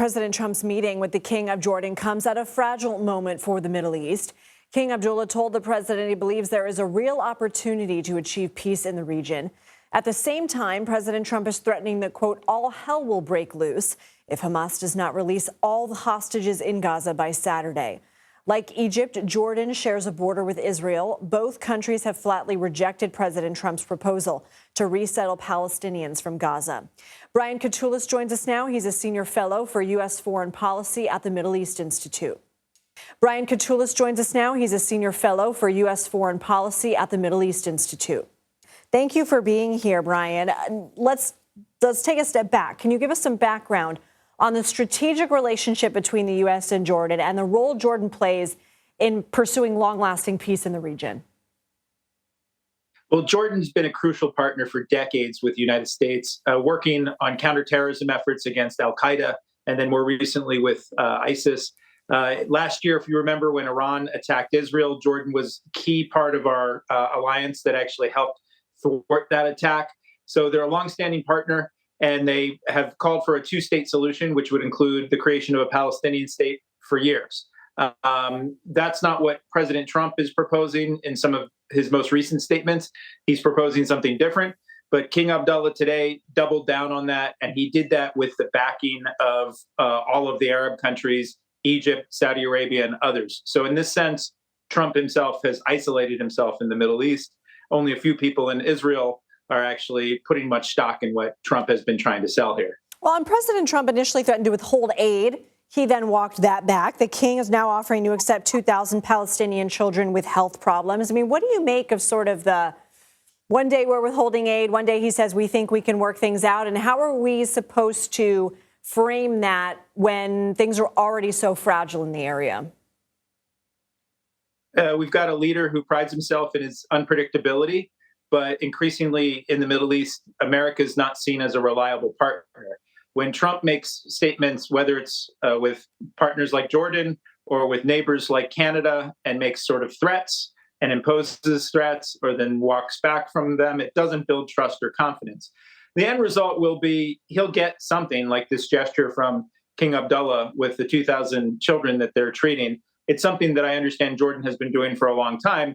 President Trump's meeting with the King of Jordan comes at a fragile moment for the Middle East. King Abdullah told the president he believes there is a real opportunity to achieve peace in the region. At the same time, President Trump is threatening that, quote, all hell will break loose if Hamas does not release all the hostages in Gaza by Saturday. Like Egypt, Jordan shares a border with Israel. Both countries have flatly rejected President Trump's proposal to resettle Palestinians from Gaza. Brian Katulis joins us now. He's a senior fellow for U.S. foreign policy at the Middle East Institute. Brian Katulis joins us now. He's a senior fellow for U.S. foreign policy at the Middle East Institute. Thank you for being here, Brian. Let's take a step back. Can you give us some background on the strategic relationship between the U.S. and Jordan and the role Jordan plays in pursuing long-lasting peace in the region? Well, Jordan's been a crucial partner for decades with the United States, working on counterterrorism efforts against al-Qaeda, and then more recently with ISIS. Last year, if you remember, when Iran attacked Israel, Jordan was a key part of our alliance that actually helped thwart that attack. So they're a longstanding partner, and they have called for a two-state solution, which would include the creation of a Palestinian state for years. That's not what President Trump is proposing in some of his most recent statements. He's proposing something different. But King Abdullah today doubled down on that, and he did that with the backing of all of the Arab countries, Egypt, Saudi Arabia, and others. So in this sense, Trump himself has isolated himself in the Middle East. Only a few people in Israel are actually putting much stock in what Trump has been trying to sell here. Well, and President Trump initially threatened to withhold aid. He then walked that back. The king is now offering to accept 2,000 Palestinian children with health problems. I mean, what do you make of sort of the one day we're withholding aid, one day he says we think we can work things out, and how are we supposed to frame that when things are already so fragile in the area? We've got a leader who prides himself in his unpredictability, but increasingly in the Middle East, America is not seen as a reliable partner. When Trump makes statements, whether it's with partners like Jordan or with neighbors like Canada, and makes sort of threats and imposes threats or then walks back from them, it doesn't build trust or confidence. The end result will be he'll get something like this gesture from King Abdullah with the 2,000 children that they're treating. It's something that I understand Jordan has been doing for a long time.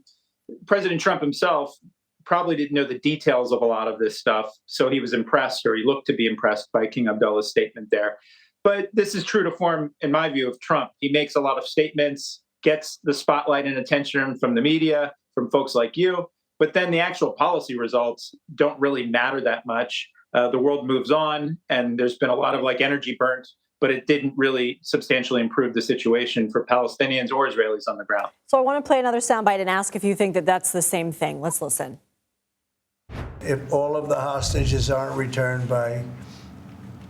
President Trump himself probably didn't know the details of a lot of this stuff, so he was impressed, or he looked to be impressed by King Abdullah's statement there. But this is true to form, in my view, of Trump. He makes a lot of statements, gets the spotlight and attention from the media, from folks like you, but then the actual policy results don't really matter that much. The world moves on, and there's been a lot of energy burnt, but it didn't really substantially improve the situation for Palestinians or Israelis on the ground. So I want to play another soundbite and ask if you think that that's the same thing. Let's listen. If all of the hostages aren't returned by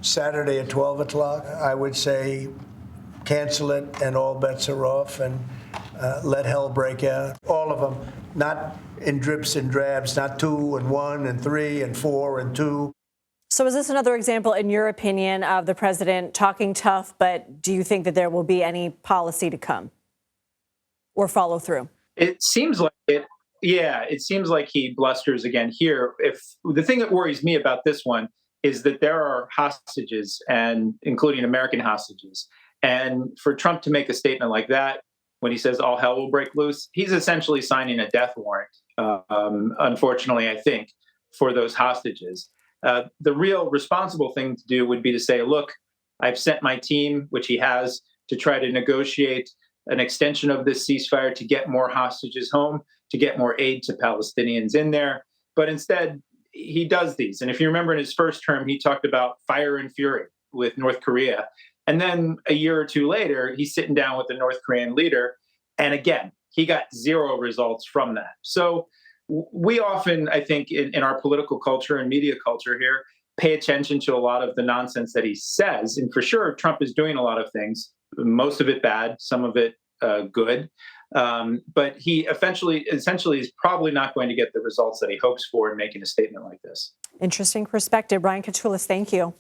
Saturday at 12 o'clock, I would say cancel it and all bets are off, and let hell break out. All of them, not in drips and drabs, not 2 and 1 and 3 and 4 and 2. So is this another example, in your opinion, of the president talking tough, but do you think that there will be any policy to come or follow through? It seems like it. Yeah, it seems like he blusters again here. If the thing that worries me about this one is that there are hostages, and including American hostages. And for Trump to make a statement like that, when he says all hell will break loose, he's essentially signing a death warrant, unfortunately, I think, for those hostages. The real responsible thing to do would be to say, look, I've sent my team, which he has, to try to negotiate an extension of this ceasefire to get more hostages home, to get more aid to Palestinians in there. But instead, he does these. And if you remember in his first term, he talked about fire and fury with North Korea. And then a year or two later, he's sitting down with the North Korean leader. And again, he got zero results from that. So we often, I think, in our political culture and media culture here, pay attention to a lot of the nonsense that he says. And for sure, Trump is doing a lot of things, most of it bad, some of it good. But he essentially is probably not going to get the results that he hopes for in making a statement like this. Interesting perspective. Brian Katulis, thank you.